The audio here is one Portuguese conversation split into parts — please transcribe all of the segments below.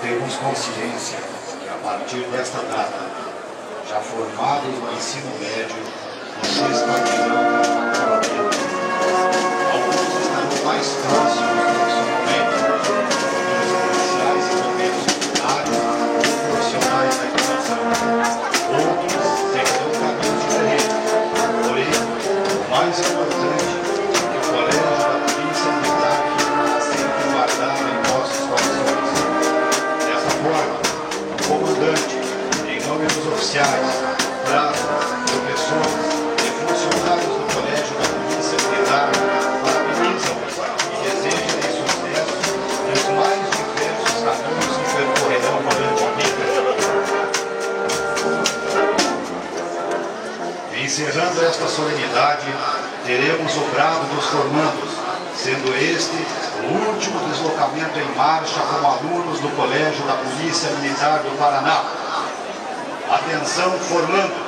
Temos consciência que, a partir desta data, já formados no ensino médio, vocês partirão para a vida. Alguns estarão mais próximos profissionalmente, como policiais e bombeiros militares, profissionais da educação. Outros seguirão caminhos diferentes. Porém, o mais importante é que o colégio da Polícia Militar sempre guardará em nossos corações. Dessa forma, o comandante, em nome dos oficiais, professores e funcionários do Colégio da Polícia Militar, parabenizam e desejam sucesso nos mais diversos caminhos que percorrerão durante a vida. Encerrando esta solenidade, teremos o brado dos formandos, sendo este o último deslocamento em marcha como alunos do Colégio da Polícia Militar do Paraná. Atenção, formandos!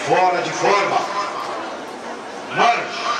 Fora de forma! Marcha!